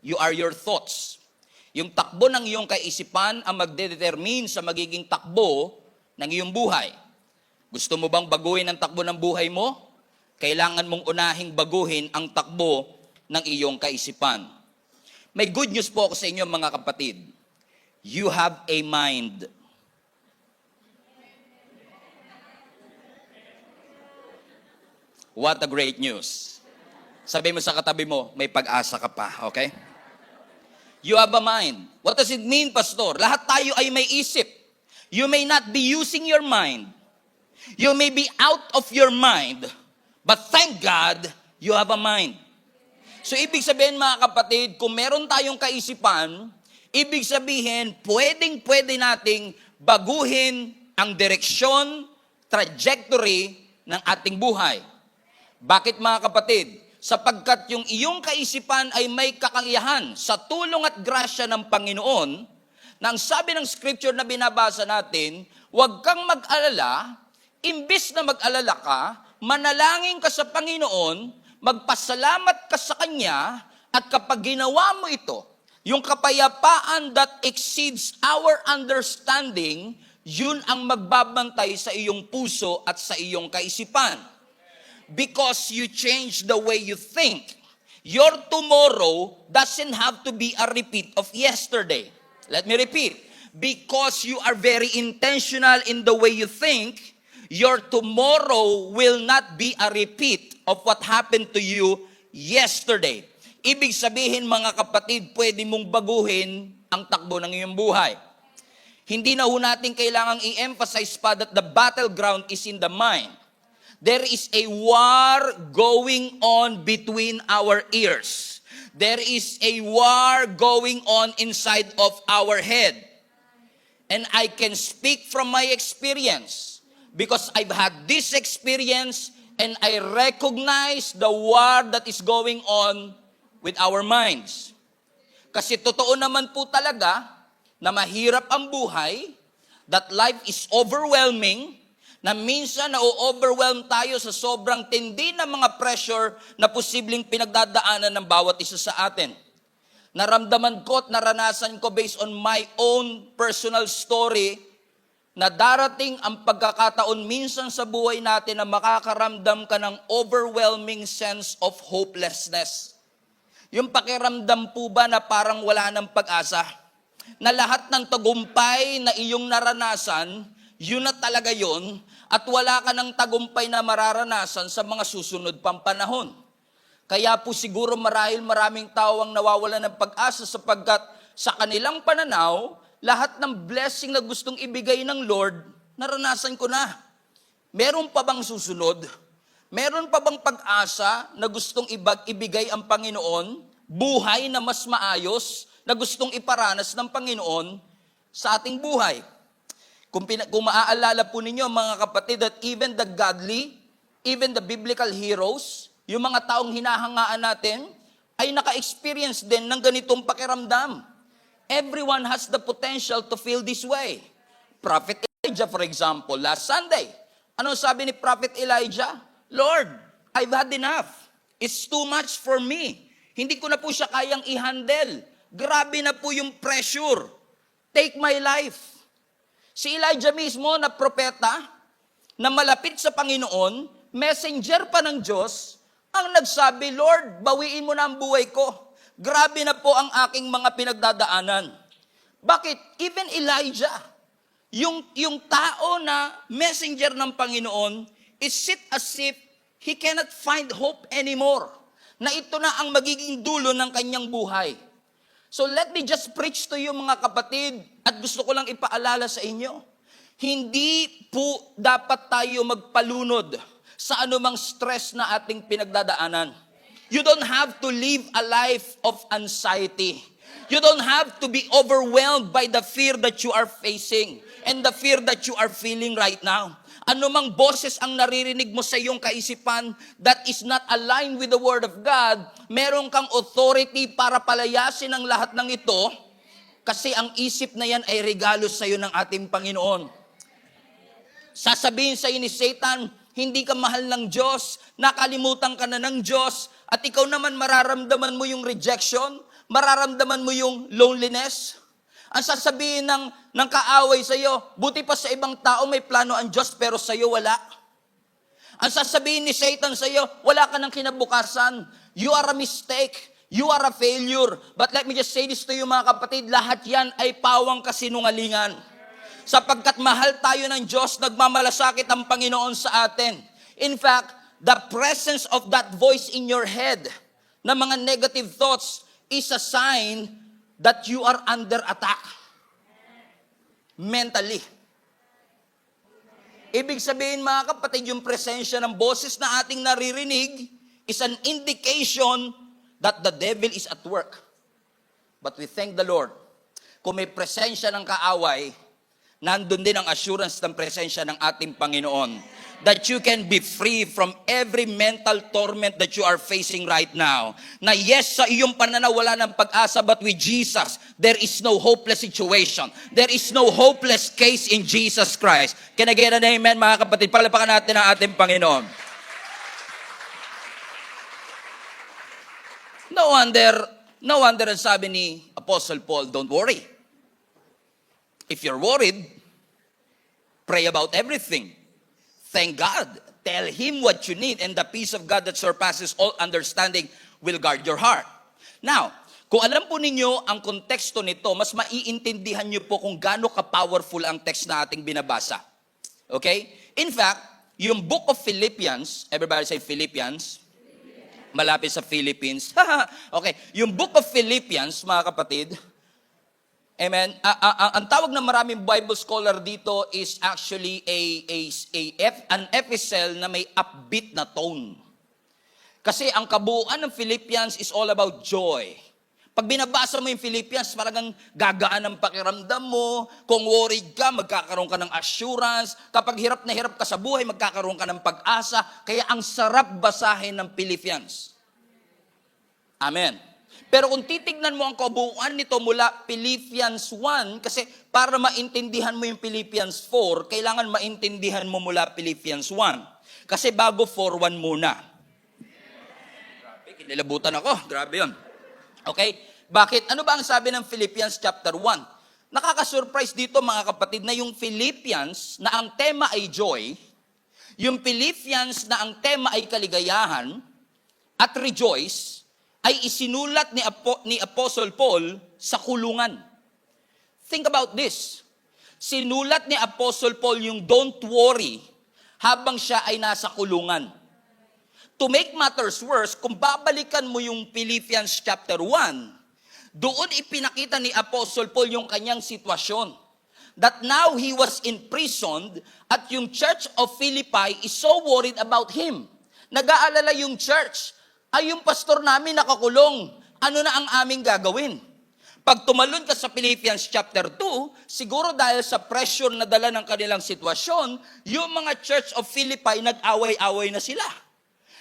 you are your thoughts. Yung takbo ng iyong kaisipan ang magdedetermine sa magiging takbo ng iyong buhay. Gusto mo bang baguhin ang takbo ng buhay mo? Kailangan mong unahing baguhin ang takbo ng iyong kaisipan. May good news po ako sa inyo mga kapatid. You have a mind. What a great news. Sabi mo sa katabi mo, may pag-asa ka pa, okay? You have a mind. What does it mean, Pastor? Lahat tayo ay may isip. You may not be using your mind. You may be out of your mind. But thank God, you have a mind. So ibig sabihin mga kapatid, kung meron tayong kaisipan, ibig sabihin, pwede nating baguhin ang direksyon, trajectory ng ating buhay. Bakit mga kapatid? Sapagkat yung iyong kaisipan ay may kakayahan sa tulong at grasya ng Panginoon, na ang sabi ng scripture na binabasa natin, huwag kang mag-alala, imbis na mag-alala ka, manalangin ka sa Panginoon, magpasalamat ka sa Kanya, at kapag ginawa mo ito, yung kapayapaan that exceeds our understanding, yun ang magbabantay sa iyong puso at sa iyong kaisipan. Because you change the way you think. Your tomorrow doesn't have to be a repeat of yesterday. Let me repeat. Because you are very intentional in the way you think, your tomorrow will not be a repeat of what happened to you yesterday. Ibig sabihin mga kapatid, pwede mong baguhin ang takbo ng iyong buhay. Hindi na ho natin kailangang i-emphasize pa that the battleground is in the mind. There is a war going on between our ears. There is a war going on inside of our head. And I can speak from my experience because I've had this experience and I recognize the war that is going on with our minds. Kasi totoo naman po talaga na mahirap ang buhay, that life is overwhelming, na minsan na-overwhelm tayo sa sobrang tindi ng mga pressure na posibleng pinagdadaanan ng bawat isa sa atin. Naramdaman ko at naranasan ko based on my own personal story na darating ang pagkakataon minsan sa buhay natin na makakaramdam ka ng overwhelming sense of hopelessness. Yung pakiramdam po ba na parang wala ng pag-asa? Na lahat ng tagumpay na iyong naranasan, yun na talaga yun, at wala ka ng tagumpay na mararanasan sa mga susunod pang panahon. Kaya po siguro maraming tao ang nawawalan ng pag-asa sapagkat sa kanilang pananaw, lahat ng blessing na gustong ibigay ng Lord, naranasan ko na. Meron pa bang susunod? Meron pa bang pag-asa na gustong ibigay ang Panginoon? Buhay na mas maayos na gustong iparanas ng Panginoon sa ating buhay? Kung maaalala po ninyo mga kapatid, that even the godly, even the biblical heroes, yung mga taong hinahangaan natin, ay naka-experience din ng ganitong pakiramdam. Everyone has the potential to feel this way. Prophet Elijah, for example, last Sunday, ano sabi ni Prophet Elijah? Lord, I've had enough. It's too much for me. Hindi ko na po siya kayang i-handle. Grabe na po yung pressure. Take my life. Si Elijah mismo na propeta, na malapit sa Panginoon, messenger pa ng Diyos, ang nagsabi, Lord, bawiin mo na ang buhay ko. Grabe na po ang aking mga pinagdadaanan. Bakit? Even Elijah, yung tao na messenger ng Panginoon, is sit as if he cannot find hope anymore. Na ito na ang magiging dulo ng kanyang buhay. So let me just preach to you mga kapatid, at gusto ko lang ipaalala sa inyo, hindi po dapat tayo magpalunod sa anumang stress na ating pinagdadaanan. You don't have to live a life of anxiety. You don't have to be overwhelmed by the fear that you are facing and the fear that you are feeling right now. Anumang boses ang naririnig mo sa iyong kaisipan that is not aligned with the Word of God, meron kang authority para palayasin ang lahat ng ito kasi ang isip na yan ay regalo sa iyo ng ating Panginoon. Sasabihin sa iyo ni Satan, hindi ka mahal ng Diyos, nakalimutan ka na ng Diyos, at ikaw naman mararamdaman mo yung rejection, Mararamdaman mo yung loneliness. Ang sasabihin ng kaaway sa'yo, buti pa sa ibang tao may plano ang Diyos pero sa'yo wala. Ang sasabihin ni Satan sa'yo, wala ka ng kinabukasan. You are a mistake. You are a failure. But let me just say this to you mga kapatid, lahat yan ay pawang kasinungalingan. Sapagkat mahal tayo ng Diyos, nagmamalasakit ang Panginoon sa atin. In fact, the presence of that voice in your head na mga negative thoughts is a sign that you are under attack. Mentally. Ibig sabihin mga kapatid, yung presensya ng boses na ating naririnig is an indication that the devil is at work. But we thank the Lord. Kung may presensya ng kaaway, nandun din ang assurance ng presensya ng ating Panginoon. That you can be free from every mental torment that you are facing right now. Na yes, sa iyong pananaw wala ng pag-asa, but with Jesus, there is no hopeless situation. There is no hopeless case in Jesus Christ. Can I get an amen mga kapatid? Palapakan natin ang ating Panginoon. No wonder ang sabi ni Apostle Paul, don't worry. If you're worried, pray about everything. Thank God. Tell Him what you need, and the peace of God that surpasses all understanding will guard your heart. Now, kung alam po ninyo ang konteksto nito, mas maiintindihan nyo po kung gaano ka-powerful ang text na ating binabasa. Okay? In fact, yung book of Philippians, everybody say Philippians, malapit sa Philippines. Okay, yung book of Philippians, mga kapatid, amen. Ang tawag ng maraming Bible scholar dito is actually an epistle na may upbeat na tone. Kasi ang kabuuan ng Philippians is all about joy. Pag binabasa mo yung Philippians, parang gagaan ang pakiramdam mo. Kung worried ka, magkakaroon ka ng assurance. Kapag hirap na hirap ka sa buhay, magkakaroon ka ng pag-asa. Kaya ang sarap basahin ng Philippians. Amen. Pero kung titignan mo ang kabuuan nito mula Philippians 1, kasi para maintindihan mo yung Philippians 4, kailangan maintindihan mo mula Philippians 1. Kasi bago 4:1 muna. Grabe, kinilabutan ako. Grabe yun. Okay? Bakit? Ano ba ang sabi ng Philippians chapter 1? Nakaka-surprise dito mga kapatid na yung Philippians na ang tema ay joy, yung Philippians na ang tema ay kaligayahan at rejoice, ay isinulat ni Apostle Paul sa kulungan. Think about this. Sinulat ni Apostle Paul yung don't worry habang siya ay nasa kulungan. To make matters worse, kung babalikan mo yung Philippians chapter 1, doon ipinakita ni Apostle Paul yung kanyang sitwasyon. That now he was imprisoned at yung church of Philippi is so worried about him. Nag-aalala yung church, ay yung pastor namin nakakulong. Ano na ang aming gagawin? Pag tumalon ka sa Philippians chapter 2, siguro dahil sa pressure na dala ng kanilang sitwasyon, yung mga church of Philippi nag-away-away na sila.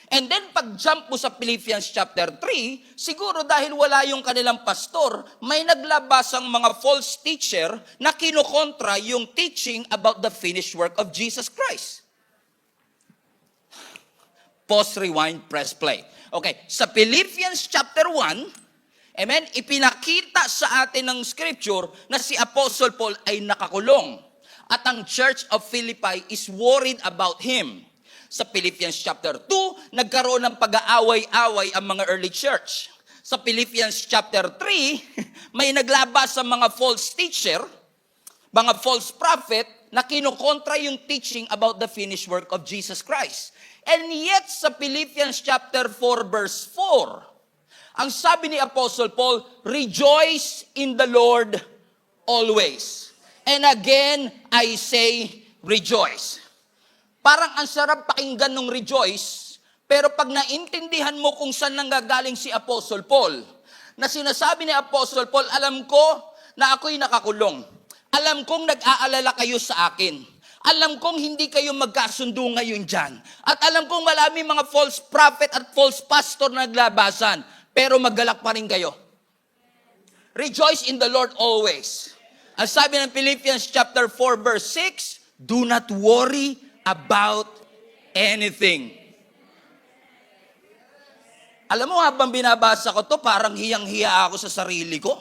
And then pag-jump mo sa Philippians chapter 3, siguro dahil wala yung kanilang pastor, may naglabas ang mga false teacher na kinukontra yung teaching about the finished work of Jesus Christ. Pause, rewind, press play. Okay, sa Philippians chapter 1, amen, ipinakita sa atin ng scripture na si Apostle Paul ay nakakulong. At ang church of Philippi is worried about him. Sa Philippians chapter 2, nagkaroon ng pag-aaway-away ang mga early church. Sa Philippians chapter 3, may naglabas sa mga false teacher, mga false prophet, na kinukontra yung teaching about the finished work of Jesus Christ. And yet, sa Philippians chapter 4, verse 4, ang sabi ni Apostle Paul, rejoice in the Lord always. And again, I say, rejoice. Parang ang sarap pakinggan ng rejoice, pero pag naintindihan mo kung saan nanggagaling si Apostle Paul, na sinasabi ni Apostle Paul, alam ko na ako'y nakakulong. Alam kong nag-aalala kayo sa akin. Alam kong hindi kayo magkasundo ngayon dyan. At alam kong marami mga false prophet at false pastor na naglabasan, pero maggalak pa rin kayo. Rejoice in the Lord always. Ang sabi ng Philippians chapter 4 verse 6, do not worry about anything. Alam mo, habang binabasa ko to, parang hiyang-hiya ako sa sarili ko.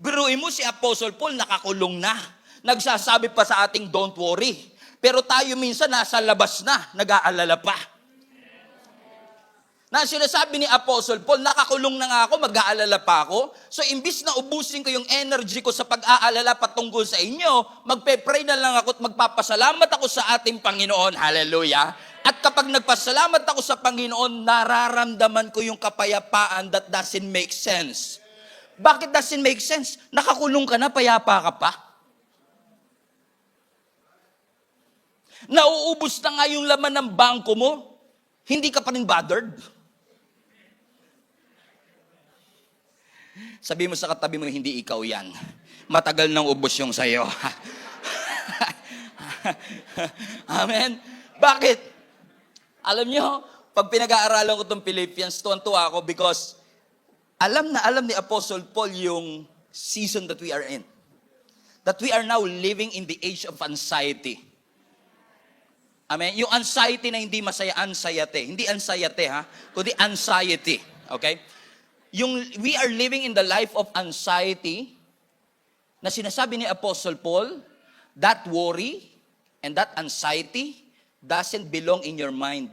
Biruin mo si Apostle Paul, nakakulong na. Nagsasabi pa sa ating, don't worry. Pero tayo minsan nasa labas na, nag-aalala pa. Na sinasabi ni Apostle Paul, nakakulong na nga ako, mag-aalala pa ako. So, imbis na ubusin ko yung energy ko sa pag-aalala patungkol sa inyo, magpe-pray na lang ako at magpapasalamat ako sa ating Panginoon. Hallelujah. At kapag nagpasalamat ako sa Panginoon, nararamdaman ko yung kapayapaan that doesn't make sense. Bakit doesn't make sense? Nakakulong ka na, payapa ka pa. Nauubos na nga yung laman ng bangko mo, hindi ka pa rin bothered. Sabi mo sa katabi mo, hindi ikaw yan. Matagal nang ubos yung sayo. Amen? Bakit? Alam nyo, pag pinag-aaralan ko itong Philippians, tuwan-tuwa ako because alam ni Apostle Paul yung season that we are in. That we are now living in the age of anxiety. Amen? Yung anxiety na hindi masaya, anxiety. Hindi anxiety ha, kundi anxiety. Okay? We are living in the life of anxiety na sinasabi ni Apostle Paul, that worry and that anxiety doesn't belong in your mind.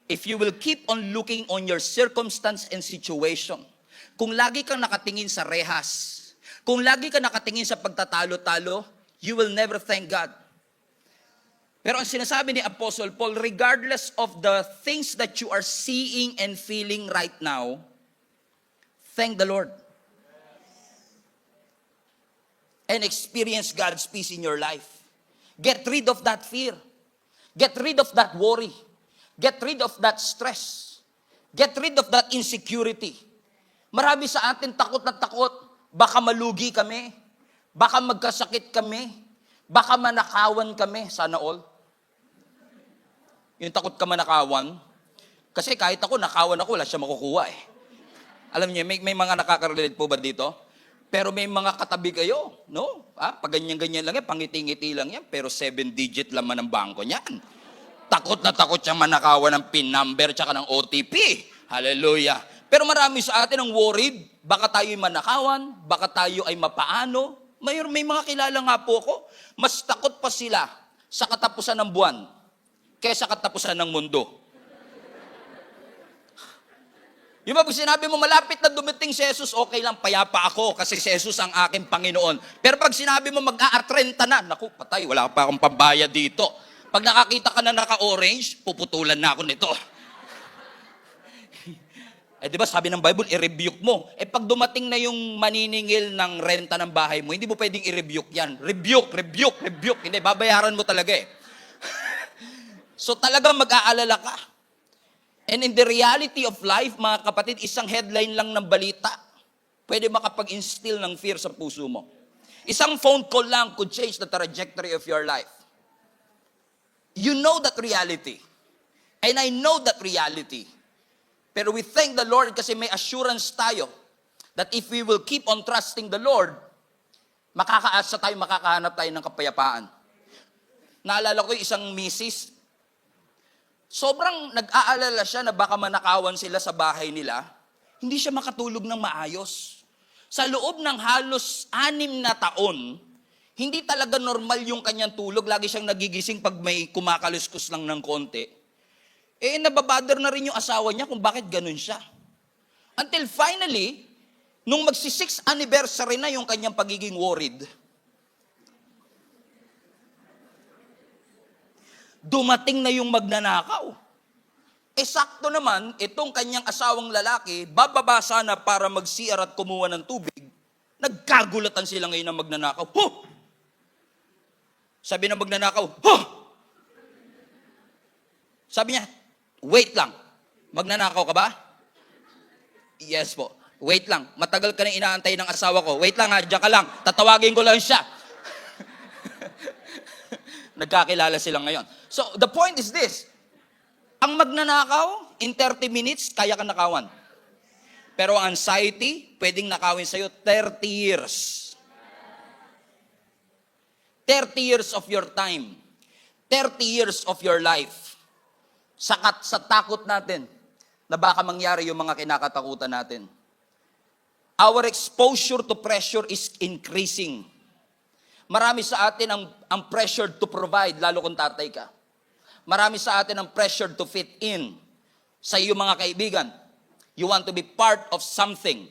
If you will keep on looking on your circumstance and situation, kung lagi kang nakatingin sa rehas, kung lagi kang nakatingin sa pagtatalo-talo, you will never thank God. Pero ang sinasabi ni Apostle Paul, regardless of the things that you are seeing and feeling right now, thank the Lord. And experience God's peace in your life. Get rid of that fear. Get rid of that worry. Get rid of that stress. Get rid of that insecurity. Marami sa atin takot na takot. Baka malugi kami. Baka magkasakit kami. Baka manakawan kami. Sana all. Yung takot ka manakawan. Kasi kahit ako, nakawan ako, wala siya makukuha eh. Alam niyo, may mga nakaka-relate po ba dito? Pero may mga katabi kayo, no? Pag ganyan-ganyan lang yan, pangiti-ngiti lang yan, pero 7-digit laman ng bangko niyan. Takot na takot siyang manakawan ng PIN number tsaka ng OTP. Hallelujah. Pero marami sa atin ang worried, baka tayo ay manakawan, baka tayo ay mapaano. May mga kilala nga po ko, mas takot pa sila sa katapusan ng buwan kaysa katapusan ng mundo. Yung pag sinabi mo, malapit na dumating si Jesus, okay lang, payapa ako kasi si Jesus ang aking Panginoon. Pero pag sinabi mo, mag-a-30 na, naku, patay, wala pa akong pambayad dito. Pag nakakita ka na naka-orange, puputulan na ako nito. Di ba sabi ng Bible, i-rebuke mo. Pag dumating na yung maniningil ng renta ng bahay mo, hindi mo pwedeng i-rebuke yan. Rebuke. Hindi, babayaran mo talaga eh. So talagang mag-aalala ka. And in the reality of life, mga kapatid, isang headline lang ng balita, pwede makapag-instill ng fear sa puso mo. Isang phone call lang could change the trajectory of your life. You know that reality. And I know that reality. Pero we thank the Lord kasi may assurance tayo that if we will keep on trusting the Lord, makakaasa tayo, makakahanap tayo ng kapayapaan. Naalala ko yung isang misis, sobrang nag-aalala siya na baka manakawan sila sa bahay nila, hindi siya makatulog ng maayos. Sa loob ng halos 6 na taon, hindi talaga normal yung kanyang tulog. Lagi siyang nagigising pag may kumakaluskus lang ng konti. Nababother na rin yung asawa niya kung bakit ganun siya. Until finally, nung magsi-6th anniversary na yung kanyang pagiging worried, dumating na yung magnanakaw. Sakto naman, itong kanyang asawang lalaki, bababa sana para mag-CR at kumuha ng tubig, nagkagulatan sila ngayon ng magnanakaw. Huh! Sabi ng magnanakaw, huh! Sabi niya, wait lang, magnanakaw ka ba? Yes po. Wait lang, matagal ka na inaantay ng asawa ko. Wait lang ha, diyan ka lang, tatawagin ko lang siya. Nagkakilala sila ngayon. So, the point is this. Ang magnanakaw, in 30 minutes, kaya ka nakawan. Pero ang anxiety, pwedeng nakawin sa'yo 30 years. 30 years of your time. 30 years of your life. Sa takot natin na baka mangyari yung mga kinakatakutan natin. Our exposure to pressure is increasing. Marami sa atin ang pressure to provide, lalo kung tatay ka. Marami sa atin ang pressure to fit in sa iyong mga kaibigan. You want to be part of something.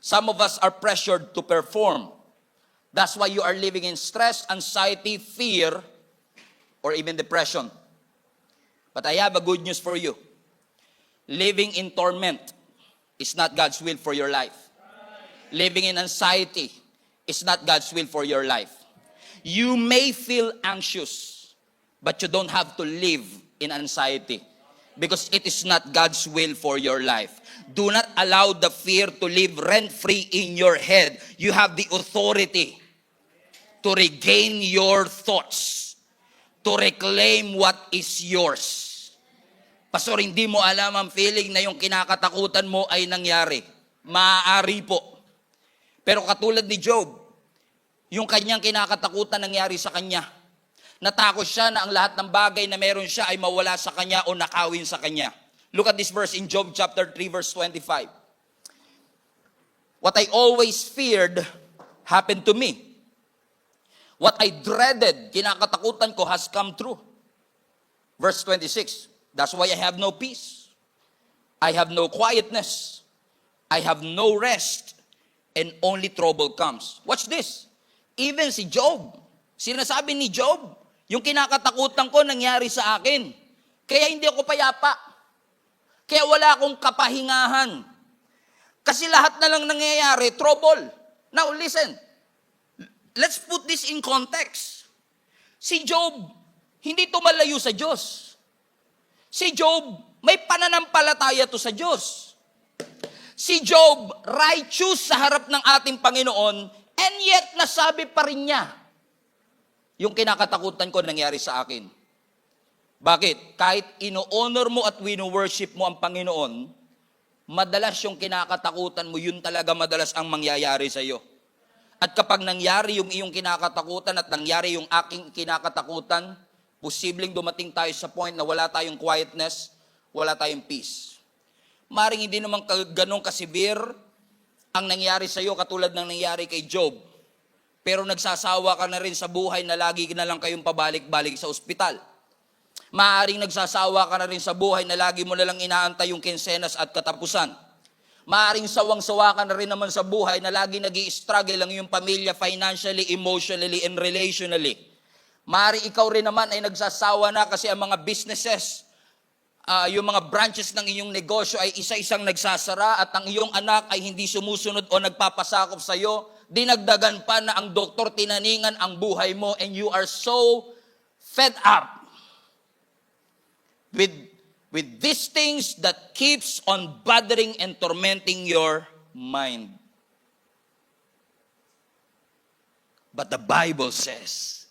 Some of us are pressured to perform. That's why you are living in stress, anxiety, fear, or even depression. But I have a good news for you. Living in torment is not God's will for your life. Living in anxiety is not God's will for your life. You may feel anxious, but you don't have to live in anxiety because it is not God's will for your life. Do not allow the fear to live rent-free in your head. You have the authority to regain your thoughts, to reclaim what is yours. Pastor, hindi mo alam ang feeling na yung kinakatakutan mo ay nangyari. Maaari po. Pero katulad ni Job, yung kanyang kinakatakutan nangyari sa kanya. Natakot siya na ang lahat ng bagay na meron siya ay mawala sa kanya o nakawin sa kanya. Look at this verse in Job chapter 3 verse 25. What I always feared happened to me. What I dreaded, kinakatakutan ko, has come true. Verse 26. That's why I have no peace. I have no quietness. I have no rest. And only trouble comes. Watch this. Even si Job, sinasabi ni Job, yung kinakatakutan ko nangyari sa akin. Kaya hindi ako payapa. Kaya wala akong kapahingahan. Kasi lahat na lang nangyayari, trouble. Now listen, let's put this in context. Si Job, hindi tumalayo sa Diyos. Si Job, may pananampalataya to sa Diyos. Si Job, righteous sa harap ng ating Panginoon, and yet nasabi pa rin niya, yung kinakatakutan ko nangyari sa akin. Bakit? Kahit ino-honor mo at wino-worship mo ang Panginoon, madalas yung kinakatakutan mo, yun talaga madalas ang mangyayari sa iyo. At kapag nangyari yung iyong kinakatakutan at nangyari yung aking kinakatakutan, posibleng dumating tayo sa point na wala tayong quietness, wala tayong peace. Maring hindi naman ganun kasibir ang nangyari sa iyo katulad ng nangyari kay Job. Pero nagsasawa ka na rin sa buhay na lagi na lang kayong pabalik-balik sa ospital. Maaring nagsasawa ka na rin sa buhay na lagi mo na lang inaantay yung kinsenas at katapusan. Maaring sawang-sawa ka na rin naman sa buhay na lagi nag-i-struggle ang iyong pamilya financially, emotionally, and relationally. Maaring ikaw rin naman ay nagsasawa na kasi ang mga businesses, yung mga branches ng iyong negosyo ay isa-isang nagsasara at ang iyong anak ay hindi sumusunod o nagpapasakop sa iyo. Dinagdagan pa na ang doktor tinaningan ang buhay mo and you are so fed up with these things that keeps on bothering and tormenting your mind. But the Bible says,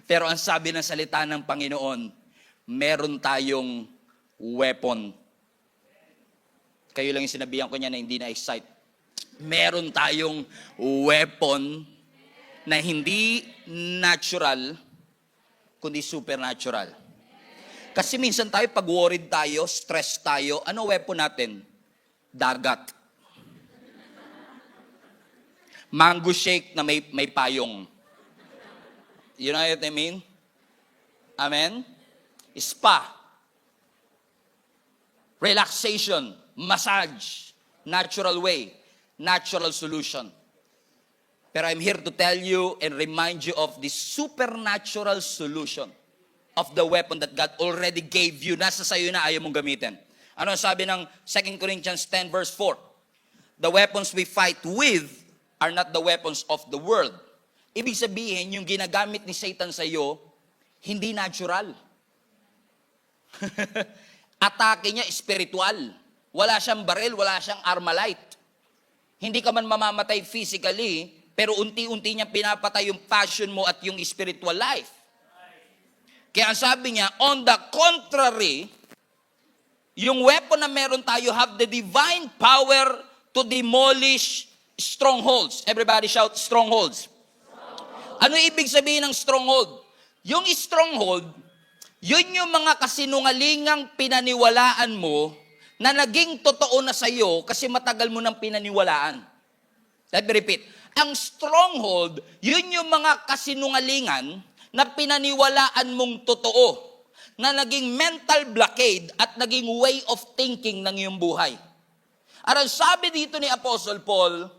pero ang sabi ng salita ng Panginoon, meron tayong weapon. Kayo lang yung sinabihan ko niya na hindi na-excite. Meron tayong weapon na hindi natural, kundi supernatural. Kasi minsan tayo, pag worried tayo, stress tayo, ano weapon natin? Dagat. Mango shake na may payong. You know what I mean? Amen? Spa. Relaxation. Massage. Natural way. Natural solution. Pero I'm here to tell you and remind you of the supernatural solution of the weapon that God already gave you. Nasa sayo na, ayaw mong gamitin. Ano sabi ng 2 Corinthians 10 verse 4? The weapons we fight with are not the weapons of the world. Ibig sabihin, yung ginagamit ni Satan sa iyo, hindi natural. Atake niya, spiritual. Wala siyang baril, wala siyang armalite. Hindi ka man mamamatay physically, pero unti-unti niya pinapatay yung passion mo at yung spiritual life. Kaya sabi niya, on the contrary, yung weapon na meron tayo have the divine power to demolish strongholds. Everybody shout, strongholds. Ano ibig sabihin ng stronghold? Yung stronghold, Yun yung mga kasinungalingang pinaniwalaan mo na naging totoo na sa'yo kasi matagal mo nang pinaniwalaan. Let me repeat. Ang stronghold, yun yung mga kasinungalingan na pinaniwalaan mong totoo, na naging mental blockade at naging way of thinking ng iyong buhay. At ang sabi dito ni Apostle Paul,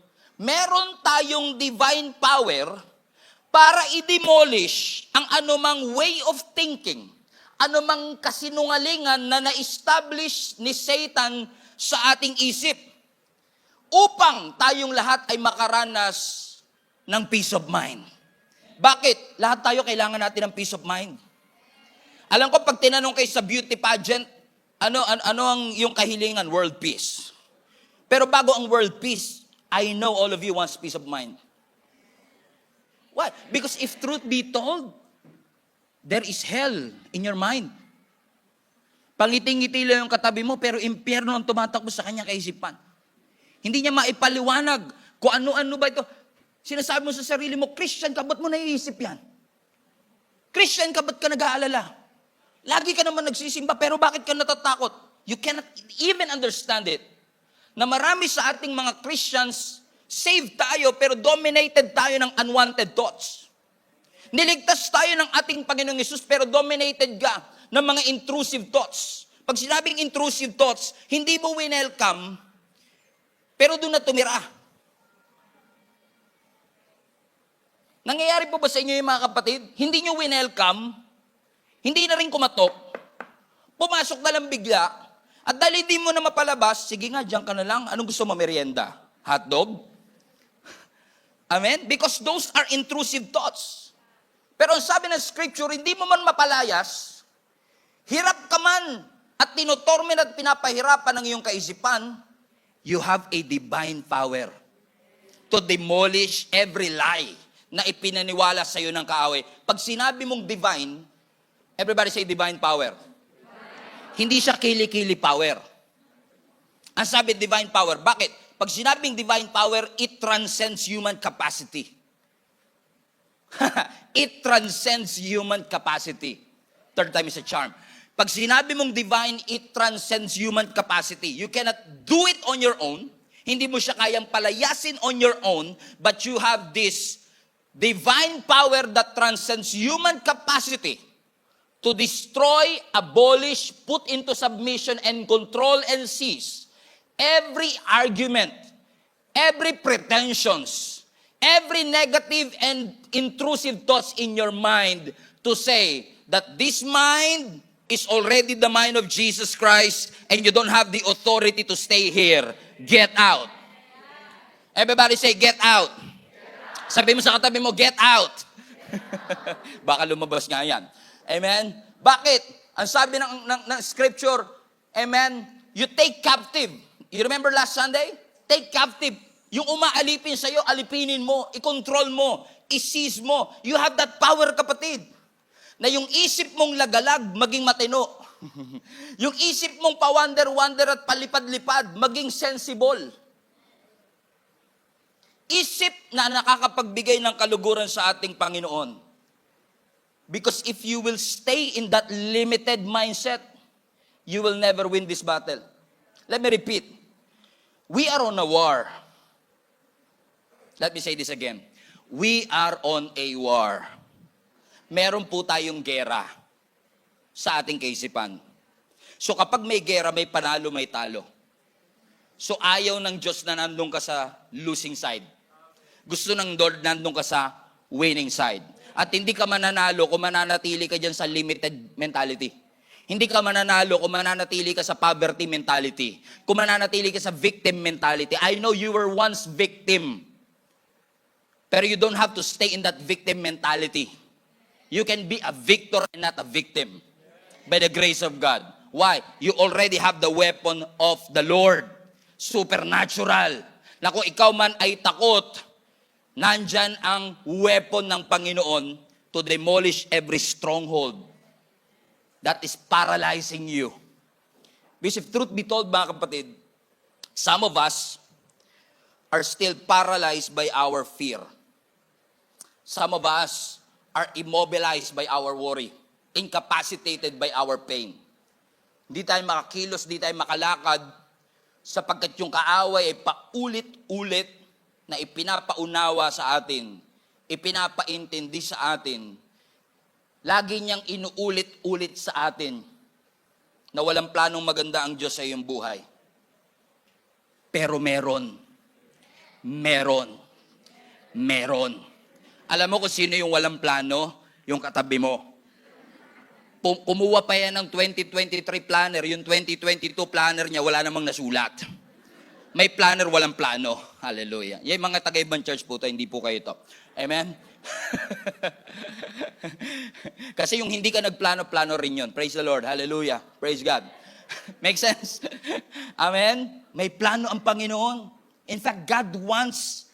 meron tayong divine power para i-demolish ang anumang way of thinking, anumang kasinungalingan na na-establish ni Satan sa ating isip, upang tayong lahat ay makaranas ng peace of mind. Bakit? Lahat tayo kailangan natin ng peace of mind. Alam ko, pag tinanong kayo sa beauty pageant, ano ang yung kahilingan? World peace. Pero bago ang world peace, I know all of you wants peace of mind. Why? Because if truth be told, there is hell in your mind. Pangiting-ngiti lang yung katabi mo, pero impyerno ang tumatakbo sa kanyang kaisipan. Hindi niya maipaliwanag kung ano-ano ba ito. Sinasabi mo sa sarili mo, Christian ka, ba't mo naiisip yan? Christian ka, ba't ka nag-aalala? Lagi ka naman nagsisimba, pero bakit ka natatakot? You cannot even understand it. Na marami sa ating mga Christians, saved tayo, pero dominated tayo ng unwanted thoughts. Niligtas tayo ng ating Panginoong Hesus, pero dominated ka ng mga intrusive thoughts. Pag sinabing intrusive thoughts, hindi mo winelcome, pero doon na tumira. Nangyayari po ba sa inyo yung mga kapatid? Hindi nyo winelcome, hindi na rin kumatok, pumasok na lang bigla, at dahil hindi mo na mapalabas, sige nga, diyan ka na lang, anong gusto mo, merienda? Hotdog? Amen? Because those are intrusive thoughts. Pero ang sabi ng scripture, hindi mo man mapalayas, hirap ka man, at tinotorment at pinapahirapan ng iyong kaisipan, you have a divine power to demolish every lie na ipinaniwala sa iyo ng kaaway. Pag sinabi mong divine, everybody say divine power. Hindi siya kili-kili power. Ang sabi divine power, bakit? Pag sinabing divine power, it transcends human capacity. It transcends human capacity. Third time is a charm. Pag sinabi mong divine, it transcends human capacity. You cannot do it on your own. Hindi mo siya kayang palayasin on your own, but you have this divine power that transcends human capacity to destroy, abolish, put into submission, and control and seize every argument, every pretensions, every negative and intrusive thoughts in your mind to say that this mind is already the mind of Jesus Christ and you don't have the authority to stay here. Get out. Everybody say, get out. Sabi mo sa katabi mo, get out. Baka lumabas nga yan. Amen? Bakit? Ang sabi ng scripture, amen, you take captive. You remember last Sunday? Take captive. Yung umaalipin sa'yo, alipinin mo, i-control mo, i-seize mo. You have that power, kapatid. Na yung isip mong lagalag, maging matino. Yung isip mong pawander-wander at palipad-lipad, maging sensible. Isip na nakakapagbigay ng kaluguran sa ating Panginoon. Because if you will stay in that limited mindset, you will never win this battle. Let me repeat. We are on a war. Let me say this again. We are on a war. Meron po tayong gera sa ating kaisipan. So kapag may gera, may panalo, may talo. So ayaw ng Diyos na nandun ka sa losing side. Gusto ng Lord nandun ka sa winning side. At hindi ka mananalo kung mananatili ka dyan sa limited mentality. Hindi ka mananalo kung mananatili ka sa poverty mentality. Kung mananatili ka sa victim mentality. I know you were once victim. Pero you don't have to stay in that victim mentality. You can be a victor and not a victim. By the grace of God. Why? You already have the weapon of the Lord. Supernatural. Na kung ikaw man ay takot, nandyan ang weapon ng Panginoon to demolish every stronghold that is paralyzing you. Because if truth be told, mga kapatid, some of us are still paralyzed by our fear. Some of us are immobilized by our worry. incapacitated by our pain. Hindi tayo makakilos, hindi tayo makalakad, sapagkat yung kaaway ay paulit-ulit na ipinapaunawa sa atin, ipinapaintindi sa atin, lagi niyang inuulit-ulit sa atin na walang planong maganda ang Diyos sa iyong buhay. Pero meron. Alam mo kung sino yung walang plano? Yung katabi mo. Kumuha pa yan ng 2023 planner, yung 2022 planner niya, wala namang nasulat. May planner, walang plano. Hallelujah. Yung mga taga-ibang church po, hindi po kayo to. Amen? Kasi yung hindi ka nagplano, plano rin yun. Praise the Lord. Hallelujah. Praise God. Make sense? Amen? May plano ang Panginoon. In fact, God wants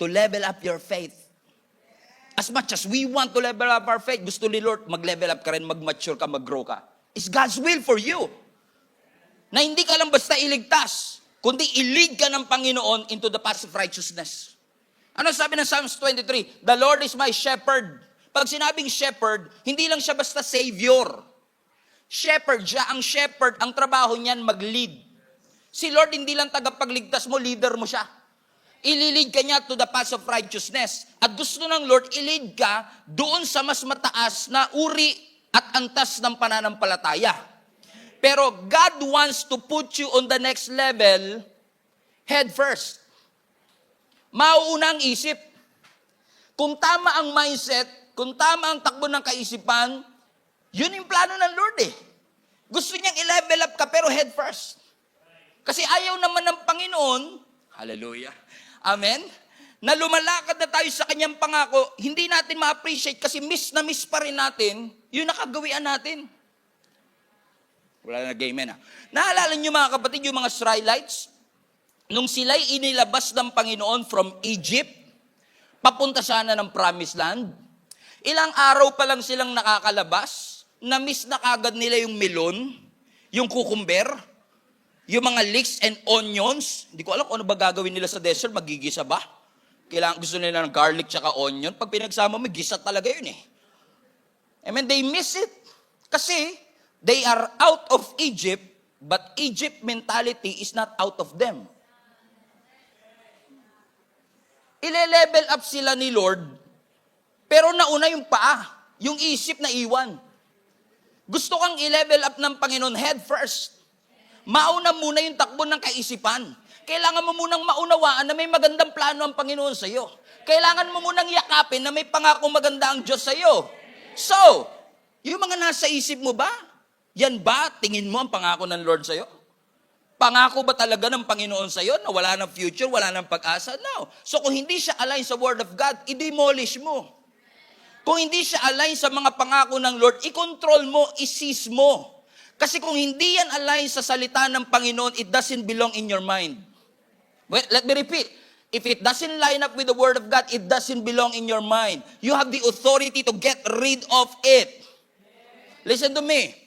to level up your faith. As much as we want to level up our faith, gusto ni Lord, mag-level up ka rin, mag-mature ka, mag-grow ka. It's God's will for you. Na hindi ka lang basta iligtas, kundi i-lead ka ng Panginoon into the path of righteousness. Ano sabi ng Psalms 23? The Lord is my shepherd. Pag sinabing shepherd, hindi lang siya basta savior. Shepherd siya. Ang shepherd, ang trabaho niyan mag-lead. Si Lord hindi lang tagapagligtas mo, leader mo siya. Ililid ka niya to the path of righteousness. At gusto ng Lord, ilid ka doon sa mas mataas na uri at antas ng pananampalataya. Pero God wants to put you on the next level head first. Mauuna ang isip. Kung tama ang mindset, kung tama ang takbo ng kaisipan, yun yung plano ng Lord eh. Gusto niyang i-level up ka pero head first. Kasi ayaw naman ng Panginoon, hallelujah, amen, na lumalakad na tayo sa kanyang pangako, hindi natin ma-appreciate kasi miss na miss pa rin natin yung nakagawian natin. Wala na amen ah. Naalala niyo mga kapatid, yung mga Israelites, nung sila'y inilabas ng Panginoon from Egypt, papunta sana ng Promised Land, ilang araw pa lang silang nakakalabas, na-miss na kagad nila yung melon, yung cucumber, yung mga leeks and onions. Hindi ko alam kung ano ba gagawin nila sa desert, magigisa ba? Kailangan, gusto nila ng garlic tsaka onion. Pag pinagsama mo, gisa talaga yun eh. I mean, they miss it. Kasi, they are out of Egypt, but Egypt mentality is not out of them. Ile-level up sila ni Lord, pero nauna yung paa, yung isip na iwan. Gusto kang i-level up ng Panginoon head first. Mauna muna yung takbo ng kaisipan. Kailangan mo munang maunawaan na may magandang plano ang Panginoon sa iyo. Kailangan mo munang yakapin na may pangakong maganda ang Diyos sa iyo. So, yung mga nasa isip mo ba? Yan ba, tingin mo ang pangako ng Lord sa iyo? Pangako ba talaga ng Panginoon sa iyo na wala ng future, wala ng pag-asa? No. So kung hindi siya align sa Word of God, i-demolish mo. Kung hindi siya align sa mga pangako ng Lord, i-control mo, i-seize mo. Kasi kung hindi yan align sa salita ng Panginoon, it doesn't belong in your mind. Well, let me repeat. If it doesn't line up with the Word of God, it doesn't belong in your mind. You have the authority to get rid of it. Listen to me.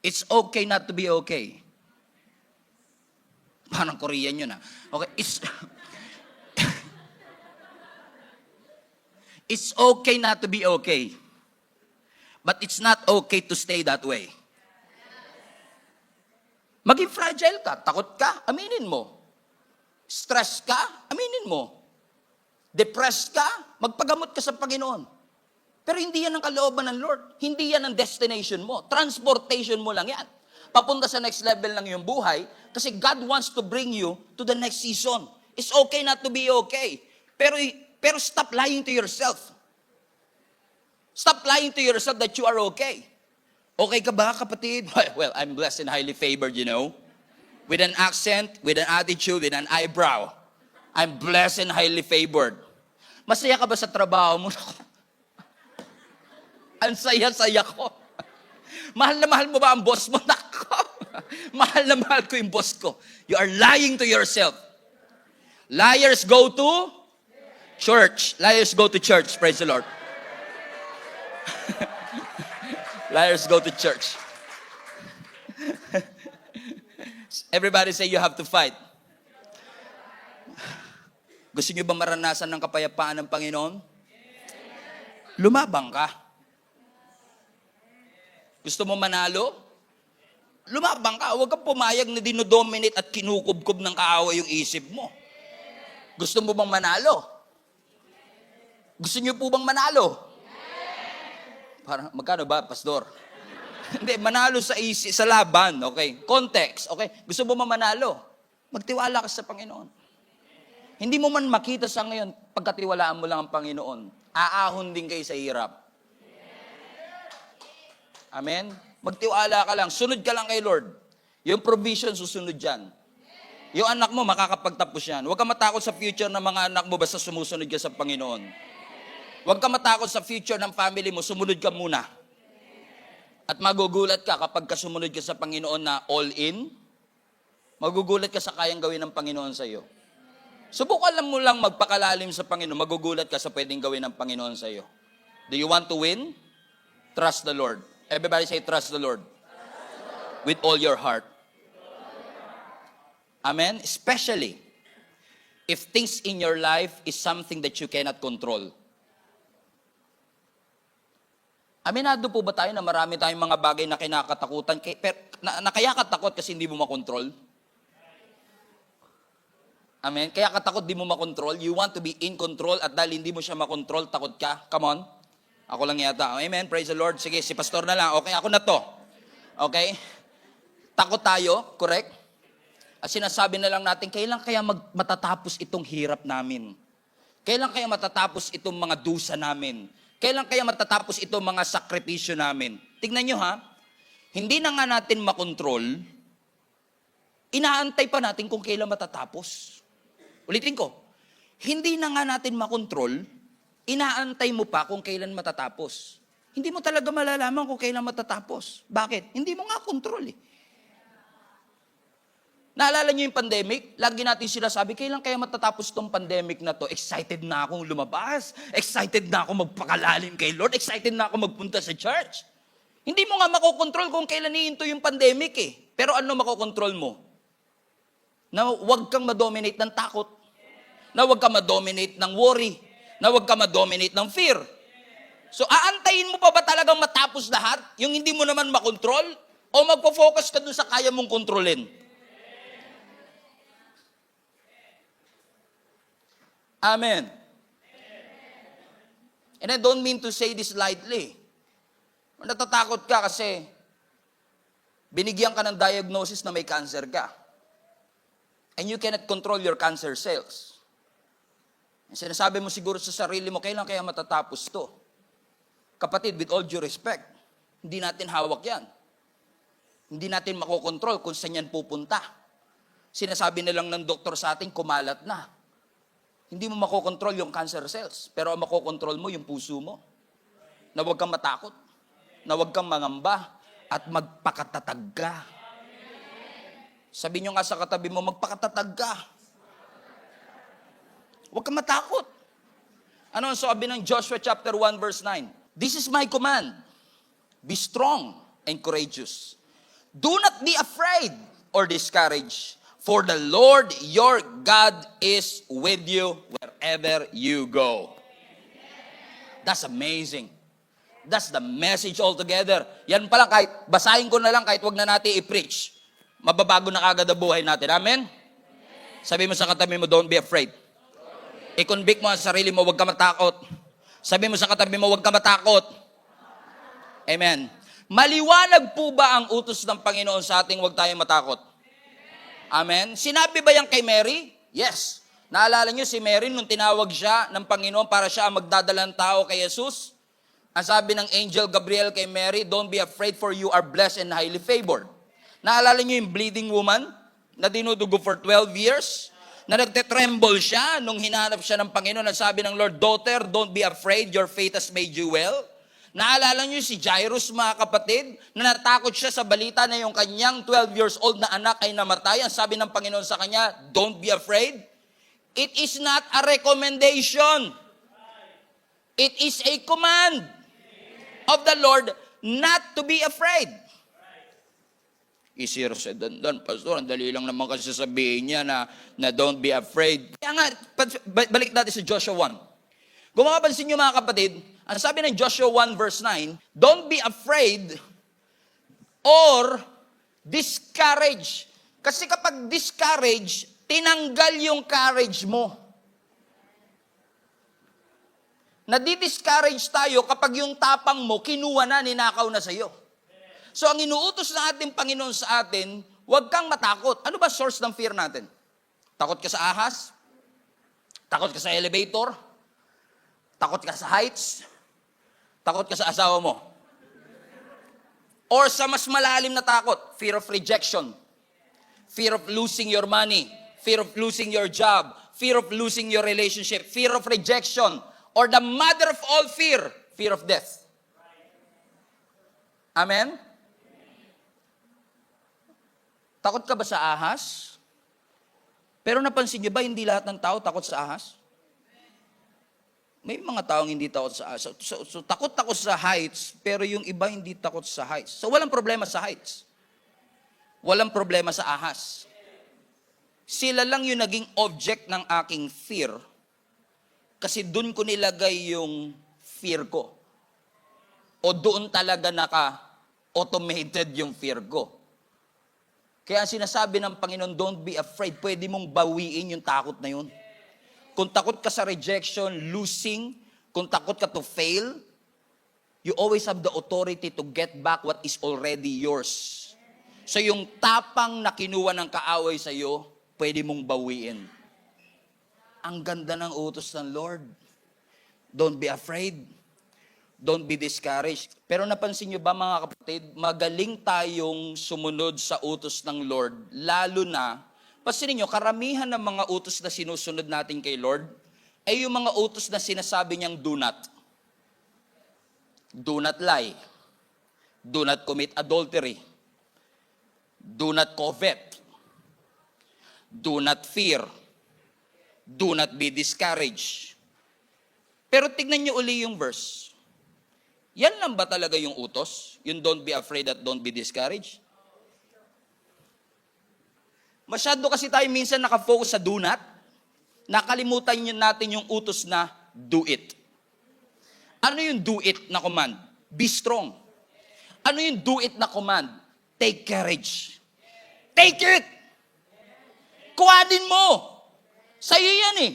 It's okay not to be okay. Parang Korean yun ah. Okay, it's okay not to be okay. But it's not okay to stay that way. Maging fragile ka, takot ka, aminin mo. Stress ka, aminin mo. Depressed ka, magpagamot ka sa Panginoon. Pero hindi yan ang kalooban ng Lord. Hindi yan ang destination mo. Transportation mo lang yan. Papunta sa next level ng iyong buhay kasi God wants to bring you to the next season. It's okay not to be okay. Pero stop lying to yourself. Stop lying to yourself that you are okay. Okay ka ba, kapatid? Well, I'm blessed and highly favored, you know. With an accent, with an attitude, with an eyebrow. I'm blessed and highly favored. Masaya ka ba sa trabaho mo? Ang saya-saya ko. Mahal na mahal mo ba ang boss mo? Nako. Mahal na mahal ko yung boss ko. You are lying to yourself. Liars go to church. Liars go to church. Praise the Lord. Liars go to church. Everybody say you have to fight. Gusto niyo ba maranasan ng kapayapaan ng Panginoon? Lumabang ka. Gusto mo manalo? Lumabang ka. Huwag kang pumayag na dinodominate at kinukubkob ng kaaway yung isip mo. Gusto mo bang manalo? Gusto niyo po bang manalo? Parang, magkano ba, pastor? Hindi, manalo sa laban, okay? Context, okay? Gusto mo manalo? Magtiwala ka sa Panginoon. Hindi mo man makita sa ngayon, pagkatiwalaan mo lang ang Panginoon, aahon din kayo sa hirap. Amen? Magtiwala ka lang, sunod ka lang kay Lord. Yung provision, susunod dyan. Yung anak mo, makakapagtapos yan. Huwag ka matakot sa future ng mga anak mo basta sumusunod ka sa Panginoon. Huwag ka matakot sa future ng family mo, sumunod ka muna. At magugulat ka kapag sumunod ka sa Panginoon na all in, magugulat ka sa kayang gawin ng Panginoon sa iyo. Subukan mo lang magpakalalim sa Panginoon, magugulat ka sa pwedeng gawin ng Panginoon sa iyo. Do you want to win? Trust the Lord. Everybody say, trust the Lord. With all your heart. Amen? Especially, if things in your life is something that you cannot control. Aminado po ba tayo na marami tayong mga bagay na kinakatakutan, na kaya katakot kasi hindi mo makontrol? Amen? Kaya katakot di mo makontrol. You want to be in control at dahil hindi mo siya makontrol, takot ka. Come on. Ako lang yata. Amen? Praise the Lord. Sige, si pastor na lang. Okay, ako na to. Okay? Takot tayo, correct? At sinasabi na lang natin, kailan kaya matatapos itong hirap namin? Kailan kaya matatapos itong mga dusa namin? Kailan kaya matatapos itong mga sakripisyo namin? Tignan nyo ha, hindi na nga natin makontrol, inaantay pa natin kung kailan matatapos. Ulitin ko, hindi na nga natin makontrol, inaantay mo pa kung kailan matatapos. Hindi mo talaga malalaman kung kailan matatapos. Bakit? Hindi mo nga kontrol eh. Naalala niyo yung pandemic? Lagi natin sila sabi, kailan kaya matatapos tong pandemic na to? Excited na akong lumabas. Excited na ako magpakalalim kay Lord. Excited na ako magpunta sa church. Hindi mo nga makokontrol kung kailan hihinto yung pandemic eh. Pero ano makokontrol mo? Na huwag kang madominate ng takot. Na huwag kang madominate ng worry. Na huwag kang madominate ng fear. So aantayin mo pa ba talagang matapos lahat? Yung hindi mo naman makontrol? O magpo-focus ka dun sa kaya mong kontrolin? Amen. And I don't mean to say this lightly. Natatakot ka kasi binigyan ka ng diagnosis na may cancer ka. And you cannot control your cancer cells. Sinasabi mo siguro sa sarili mo, kailan kaya matatapos to? Kapatid, with all due respect, hindi natin hawak yan. Hindi natin makokontrol kung saan yan pupunta. Sinasabi na lang ng doktor sa atin, kumalat na. Hindi mo makokontrol yung cancer cells, pero ang makokontrol mo yung puso mo. Na huwag kang matakot, na huwag kang mangamba, at magpakatatag ka. Sabi nyo nga sa katabi mo, magpakatatag ka. Huwag kang matakot. Ano ang sabi ng Joshua chapter 1 verse 9? This is my command. Be strong and courageous. Do not be afraid or discouraged. For the Lord your God is with you wherever you go. That's amazing. That's the message altogether. Yan pala, kahit basahin ko na lang, kahit wag na natin i-preach. Mababago na kagad ang buhay natin. Amen? Sabi mo sa katabi mo, don't be afraid. I-convict mo ang sarili mo, wag ka matakot. Sabi mo sa katabi mo, wag ka matakot. Amen. Maliwanag po ba ang utos ng Panginoon sa ating wag tayong matakot? Amen. Sinabi ba yan kay Mary? Yes. Naalala niyo si Mary nung tinawag siya ng Panginoon para siya ang magdadala ng tao kay Jesus? Ang sabi ng angel Gabriel kay Mary, don't be afraid for you are blessed and highly favored. Naalala niyo yung bleeding woman na dinudugo for 12 years? Na nagtetremble siya nung hinanap siya ng Panginoon. Ang sabi ng Lord, daughter, don't be afraid, your faith has made you well. Naalala niyo si Jairus, mga kapatid, na natakot siya sa balita na yung kanyang 12 years old na anak ay namatay. Ang sabi ng Panginoon sa kanya, don't be afraid. It is not a recommendation. It is a command of the Lord not to be afraid. Easier said than done, Pastor. Ang dali lang naman kasi sabihin niya na don't be afraid. Kaya nga, balik natin sa Joshua 1. Kung makapansin niyo mga kapatid, ang sabi ng Joshua 1 verse 9, don't be afraid or discourage. Kasi kapag discourage, tinanggal yung courage mo. Nadi-discourage tayo kapag yung tapang mo, kinuha na, ninakaw na sa'yo. So ang inuutos ng ating Panginoon sa atin, huwag kang matakot. Ano ba source ng fear natin? Takot ka sa ahas? Takot ka sa elevator? Takot ka sa heights? Takot ka sa asawa mo? Or sa mas malalim na takot, fear of rejection, fear of losing your money, fear of losing your job, fear of losing your relationship, fear of rejection, or the mother of all fear, fear of death. Amen? Takot ka ba sa ahas? Pero napansin niyo ba, hindi lahat ng tao takot sa ahas? May mga taong hindi takot sa ahas. So takot sa heights, pero yung iba hindi takot sa heights. So walang problema sa heights. Walang problema sa ahas. Sila lang yung naging object ng aking fear, kasi doon ko nilagay yung fear ko. O doon talaga naka-automated yung fear ko. Kaya ang sinasabi ng Panginoon, don't be afraid. Pwede mong bawiin yung takot na yun. Kung takot ka sa rejection, losing, kung takot ka to fail, you always have the authority to get back what is already yours. So yung tapang na kinuha ng kaaway sa iyo, pwede mong bawiin. Ang ganda ng utos ng Lord. Don't be afraid. Don't be discouraged. Pero napansin nyo ba mga kapatid, magaling tayong sumunod sa utos ng Lord, lalo na, pansinin nyo, karamihan ng mga utos na sinusunod natin kay Lord, ay yung mga utos na sinasabi niyang do not. Do not lie. Do not commit adultery. Do not covet. Do not fear. Do not be discouraged. Pero tignan nyo uli yung verse. Yan lang ba talaga yung utos? Yung don't be afraid at don't be discouraged? Masyado kasi tayo minsan nakafocus sa do not. Nakalimutan natin yung utos na do it. Ano yung do it na command? Be strong. Ano yung do it na command? Take courage. Take it! Kuhanin mo! Sa'yo yan eh.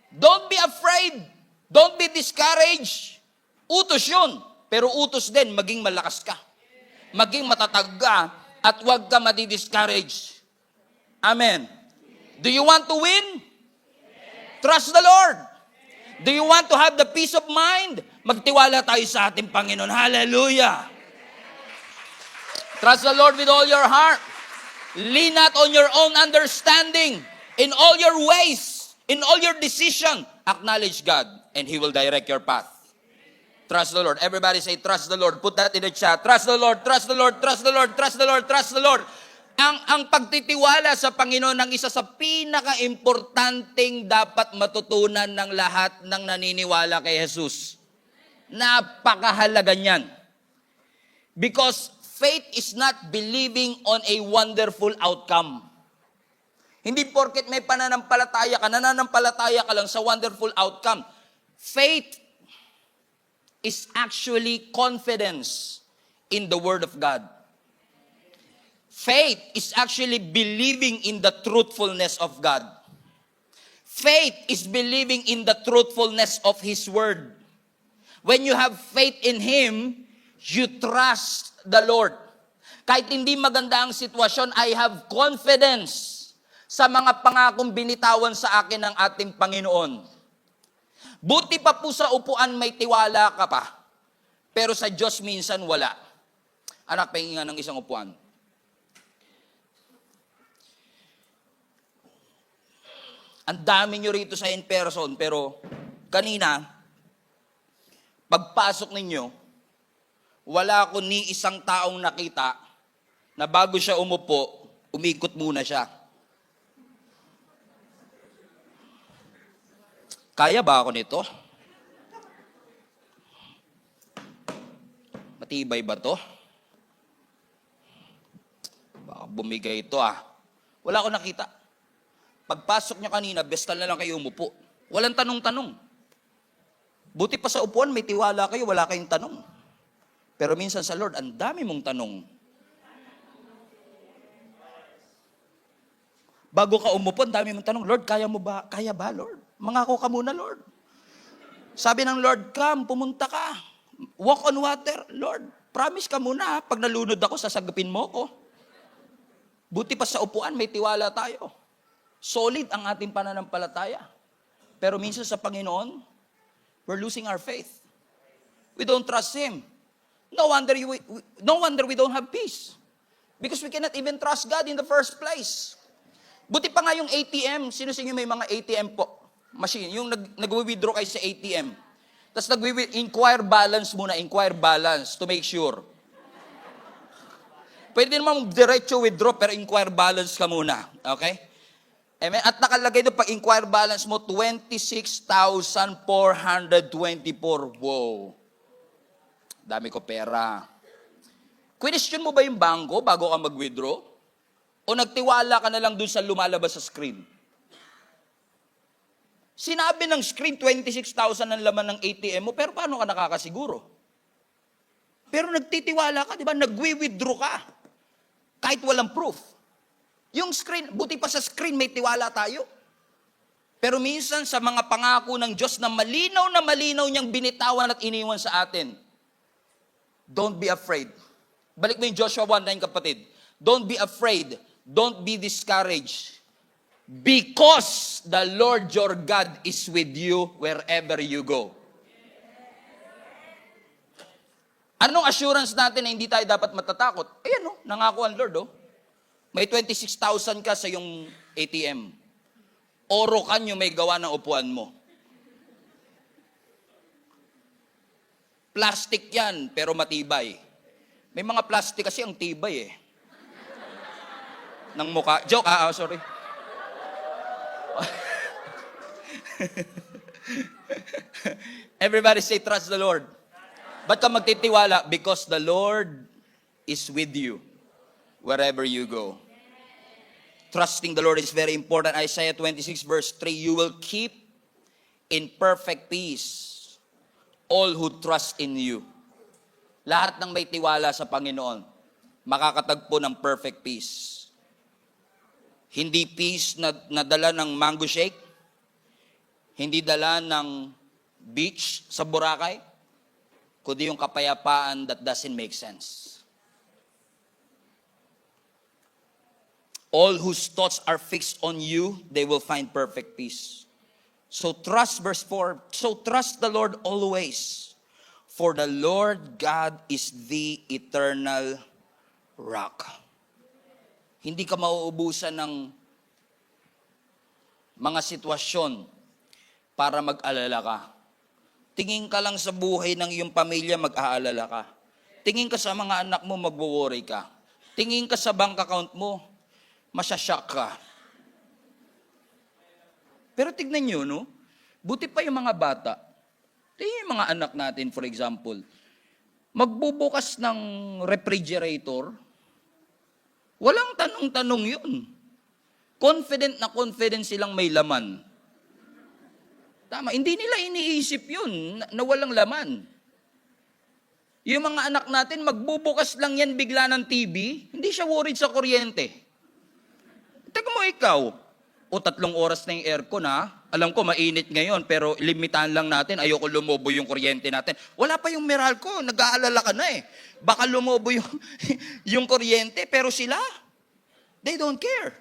Don't be afraid. Don't be discouraged. Utos yun. Pero utos din, maging malakas ka. Maging matatag ka at huwag ka madi-discourage. Amen. Do you want to win? Trust the Lord. Do you want to have the peace of mind? Magtiwala tayo sa ating Panginoon. Hallelujah. Trust the Lord with all your heart. Lean not on your own understanding. In all your ways, in all your decision, acknowledge God and He will direct your path. Trust the Lord. Everybody say, trust the Lord. Put that in the chat. Trust the Lord, trust the Lord, trust the Lord, trust the Lord, trust the Lord. Ang pagtitiwala sa Panginoon ang isa sa pinaka-importanting dapat matutunan ng lahat ng naniniwala kay Jesus. Napakahalaga niyan. Because faith is not believing on a wonderful outcome. Hindi porket may pananampalataya ka, nananampalataya ka lang sa wonderful outcome. Faith is actually confidence in the Word of God. Faith is actually believing in the truthfulness of God. Faith is believing in the truthfulness of His Word. When you have faith in Him, you trust the Lord. Kahit hindi maganda ang sitwasyon, I have confidence sa mga pangakong binitawan sa akin ng ating Panginoon. Buti pa po sa upuan may tiwala ka pa, pero sa Diyos minsan wala. Anak, pahinga ng isang upuan. Ang dami nyo rito sa in-person, pero kanina, pagpasok ninyo, wala ko ni isang taong nakita na bago siya umupo, umikot muna siya. Kaya ba ako nito? Matibay ba to? Baka bumigay ito ah. Wala ko nakita. Pagpasok niya kanina, bestal na lang kayo umupo. Walang tanong-tanong. Buti pa sa upuan, may tiwala kayo, wala kayong tanong. Pero minsan sa Lord, ang dami mong tanong. Bago ka umupo, ang dami mong tanong, Lord, kaya mo ba? Kaya ba, Lord? Mangako ka muna, Lord. Sabi ng Lord, come, pumunta ka. Walk on water. Lord, promise ka muna, pag nalunod ako, sasagapin mo ko. Buti pa sa upuan, may tiwala tayo. Solid ang ating pananampalataya. Pero minsan sa Panginoon, we're losing our faith. We don't trust Him. No wonder we don't have peace. Because we cannot even trust God in the first place. Buti pa nga yung ATM, sino sa inyo may mga ATM po? Machine, yung nag-withdraw kayo sa ATM. Tapos inquire balance to make sure. Pwede naman diretso withdraw, pero inquire balance ka muna. Okay? Amen? At nakalagay doon, pag inquire balance mo, 26,424. Wow. Dami ko pera. Question mo ba yung bangko bago ka mag-withdraw? O nagtiwala ka na lang doon sa lumalabas sa screen? Sinabi ng screen, 26,000 ang laman ng ATM mo, pero paano ka nakakasiguro? Pero nagtitiwala ka, di ba? Nagwi-withdraw ka. Kahit walang proof. Yung screen, buti pa sa screen, may tiwala tayo. Pero minsan sa mga pangako ng Diyos na malinaw niyang binitawan at iniwan sa atin, don't be afraid. Balik mo yung Joshua 1:9, kapatid. Don't be afraid. Don't be discouraged. Because the Lord your God is with you wherever you go. Anong assurance natin na hindi tayo dapat matatakot? Ayan, nangako ang Lord, May 26,000 ka sa yung ATM. Oro kanyo may gawa ng upuan mo. Plastic yan, pero matibay. May mga plastic kasi ang tibay ng mukha. Joke, sorry. Everybody say, trust the Lord. Ba't ka magtitiwala? Because the Lord is with you wherever you go. Trusting the Lord is very important. Isaiah 26 verse 3, you will keep in perfect peace all who trust in you. Lahat ng may tiwala sa Panginoon, makakatagpo ng perfect peace. Hindi peace na dala ng mango shake, hindi dala ng beach sa Boracay, kundi yung kapayapaan that doesn't make sense. All whose thoughts are fixed on you, they will find perfect peace. So trust, verse 4, so trust the Lord always, for the Lord God is the eternal rock. Hindi ka mauubusan ng mga sitwasyon para mag-alala ka. Tingin ka lang sa buhay ng iyong pamilya, mag-aalala ka. Tingin ka sa mga anak mo, mag-worry ka. Tingin ka sa bank account mo, masyashock ka. Pero tignan nyo, buti pa yung mga bata. Tingnan yung mga anak natin, for example. Magbubukas ng refrigerator, walang tanong-tanong yun. Confident silang may laman. Tama, hindi nila iniisip yun na walang laman. Yung mga anak natin, magbubukas lang yan bigla ng TV, hindi siya worried sa kuryente. Teka mo ikaw, 3 oras na yung aircon alam ko mainit ngayon, pero limitahan lang natin, ayoko lumobo yung kuryente natin. Wala pa yung Meralco, nag-aalala ka na Baka lumobo yung kuryente, pero sila, they don't care.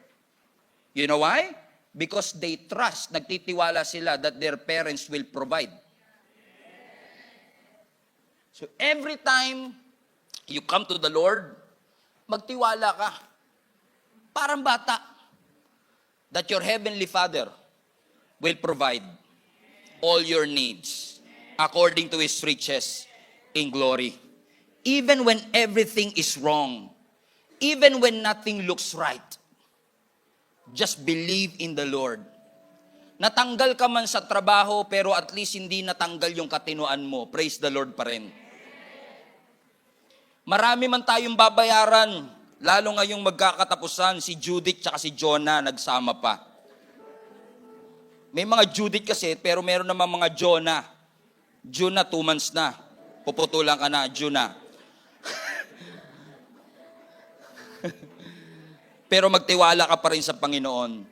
You know why? Because they trust, nagtitiwala sila that their parents will provide. So every time you come to the Lord, magtiwala ka. Parang bata. That your heavenly Father will provide all your needs according to His riches in glory. Even when everything is wrong, even when nothing looks right, just believe in the Lord. Natanggal ka man sa trabaho, pero at least hindi natanggal yung katinuan mo. Praise the Lord pa rin. Marami man tayong babayaran, lalo ngayong magkakatapusan, si Judith tsaka si Jonah nagsama pa. May mga Judith kasi, pero meron naman mga Jonah. Jonah, 2 months na. Puputulan ka na, Jonah. pero magtiwala ka pa rin sa Panginoon.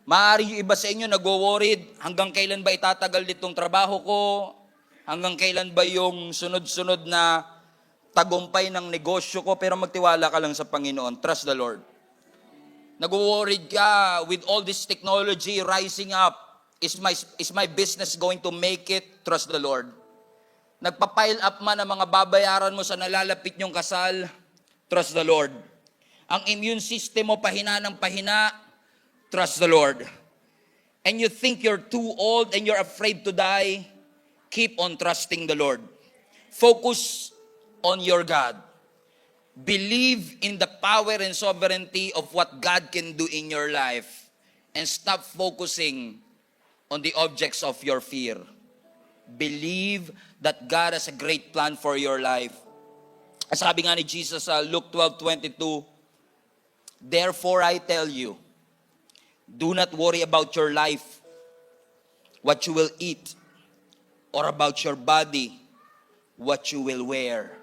Maaari yung iba sa inyo nagwo-worried, hanggang kailan ba itatagal ditong trabaho ko? Hanggang kailan ba yung sunod-sunod na tagumpay ng negosyo ko? Pero magtiwala ka lang sa Panginoon. Trust the Lord. Nagwo-worried ka with all this technology rising up. Is my business going to make it? Trust the Lord. Nagpa-pile up man ang mga babayaran mo sa nalalapit niyong kasal? Trust the Lord. Ang immune system mo pahina ng pahina? Trust the Lord. And you think you're too old and you're afraid to die? Keep on trusting the Lord. Focus on your God. Believe in the power and sovereignty of what God can do in your life. And stop focusing on the objects of your fear. Believe that God has a great plan for your life. Sabi nga ni Jesus sa Luke 12:22, therefore I tell you, do not worry about your life, what you will eat, or about your body, what you will wear.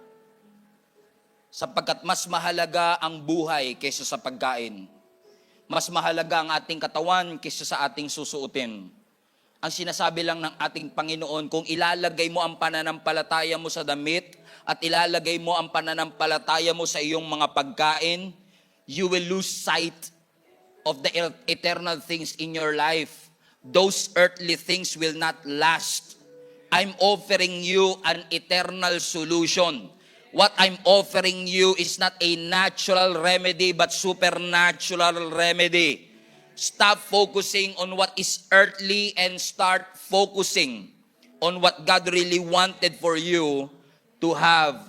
Sapagkat mas mahalaga ang buhay kaysa sa pagkain. Mas mahalaga ang ating katawan kaysa sa ating susuotin. Ang sinasabi lang ng ating Panginoon, kung ilalagay mo ang pananampalataya mo sa damit at ilalagay mo ang pananampalataya mo sa iyong mga pagkain, you will lose sight of the eternal things in your life. Those earthly things will not last. I'm offering you an eternal solution. What I'm offering you is not a natural remedy but supernatural remedy. Stop focusing on what is earthly and start focusing on what God really wanted for you to have.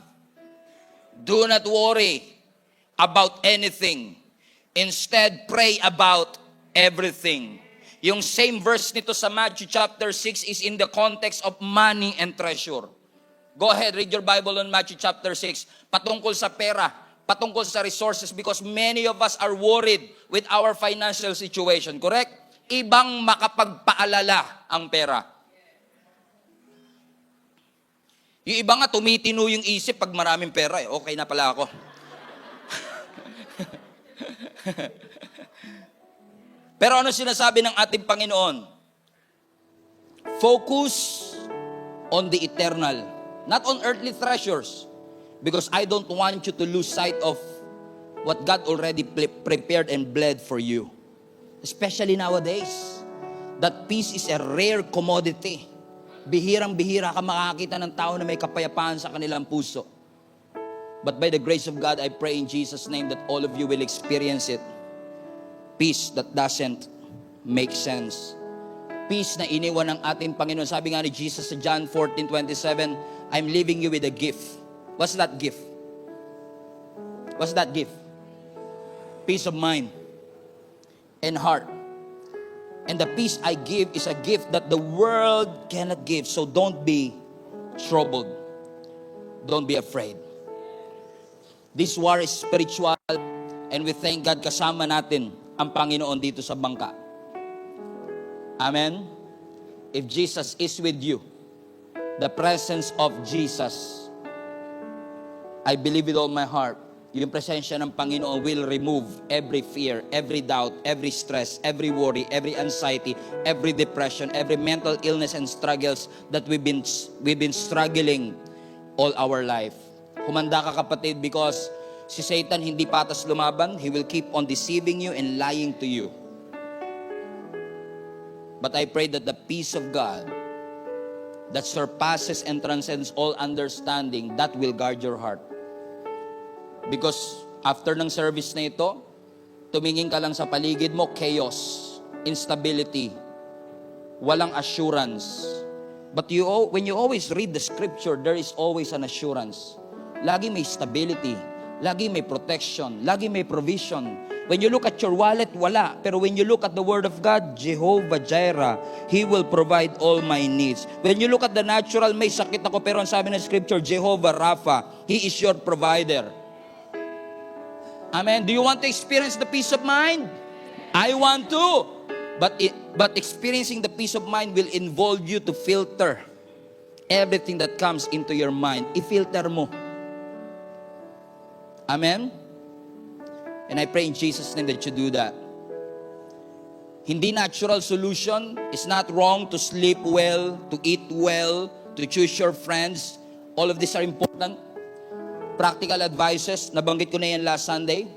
Do not worry about anything. Instead, pray about everything. Yung same verse nito sa Matthew chapter 6 is in the context of money and treasure. Go ahead, read your Bible on Matthew chapter 6. Patungkol sa pera, patungkol sa resources, because many of us are worried with our financial situation, correct? Ibang makapagpaalala ang pera. Yung iba nga, tumitino yung isip pag maraming pera. Okay na pala ako. Pero ano sinasabi ng ating Panginoon? Focus on the eternal, not on earthly treasures. Because I don't want you to lose sight of what God already prepared and bled for you. Especially nowadays, that peace is a rare commodity. Bihirang-bihira ka makakita ng tao na may kapayapaan sa kanilang puso. But by the grace of God, I pray in Jesus' name that all of you will experience it. Peace that doesn't make sense. Peace na iniwan ng ating Panginoon. Sabi nga ni Jesus sa John 14:27, I'm leaving you with a gift. What's that gift? What's that gift? Peace of mind and heart. And the peace I give is a gift that the world cannot give. So don't be troubled. Don't be afraid. This war is spiritual, and we thank God kasama natin ang Panginoon dito sa bangka. Amen? If Jesus is with you, the presence of Jesus, I believe with all my heart, yung presensya ng Panginoon will remove every fear, every doubt, every stress, every worry, every anxiety, every depression, every mental illness and struggles that we've been struggling all our life. Humanda ka kapatid, because si Satan hindi patas lumaban. He will keep on deceiving you and lying to you. But I pray that the peace of God that surpasses and transcends all understanding, that will guard your heart. Because after ng service na ito, tumingin ka lang sa paligid mo, chaos, instability, walang assurance. But when you always read the scripture, there is always an assurance. Lagi may stability, lagi may protection, lagi may provision. When you look at your wallet, wala. Pero when you look at the Word of God, Jehovah Jireh, He will provide all my needs. When you look at the natural, may sakit ako, pero ang sabi ng scripture, Jehovah Rapha, He is your provider. Amen. Do you want to experience the peace of mind? I want to. But experiencing the peace of mind will involve you to filter everything that comes into your mind. I-filter mo. Amen? And I pray in Jesus' name that you do that. Hindi natural solution. It's not wrong to sleep well, to eat well, to choose your friends. All of these are important. Practical advices, nabanggit ko na yan last Sunday.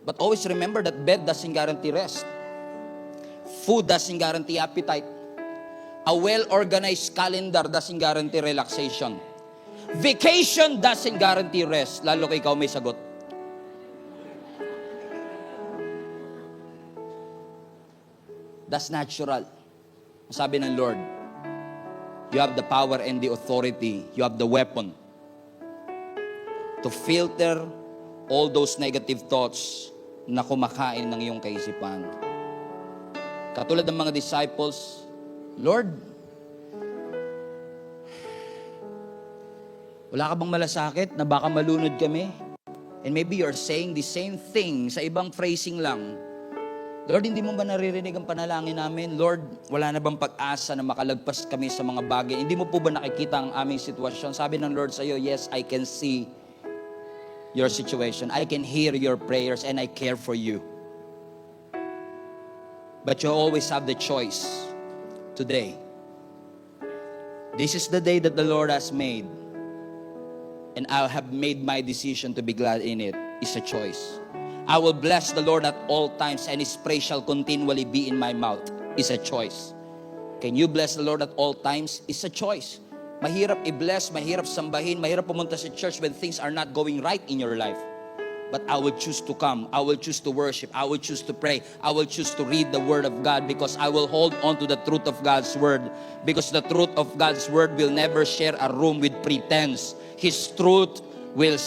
But always remember that bed doesn't guarantee rest. Food doesn't guarantee appetite. A well-organized calendar doesn't guarantee relaxation. Vacation doesn't guarantee rest. Lalo kung ikaw may sagot. That's natural. Sabi ng Lord, you have the power and the authority. You have the weapon to filter all those negative thoughts na kumakain ng iyong kaisipan. Katulad ng mga disciples, Lord, wala ka bang malasakit na baka malunod kami? And maybe you're saying the same thing sa ibang phrasing lang. Lord, hindi mo ba naririnig ang panalangin namin? Lord, wala na bang pag-asa na makalagpas kami sa mga bagay? Hindi mo po ba nakikita ang aming sitwasyon? Sabi ng Lord sa iyo, yes, I can see your situation. I can hear your prayers and I care for you. But you always have the choice today. This is the day that the Lord has made. And I have made my decision to be glad in it. It's a choice. I will bless the Lord at all times, and His praise shall continually be in my mouth. It's a choice. Can you bless the Lord at all times? It's a choice. Mahirap i-bless, mahirap sambahin, mahirap pumunta sa church when things are not going right in your life. But I will choose to come. I will choose to worship. I will choose to pray. I will choose to read the Word of God because I will hold on to the truth of God's Word. Because the truth of God's Word will never share a room with pretense. His truth will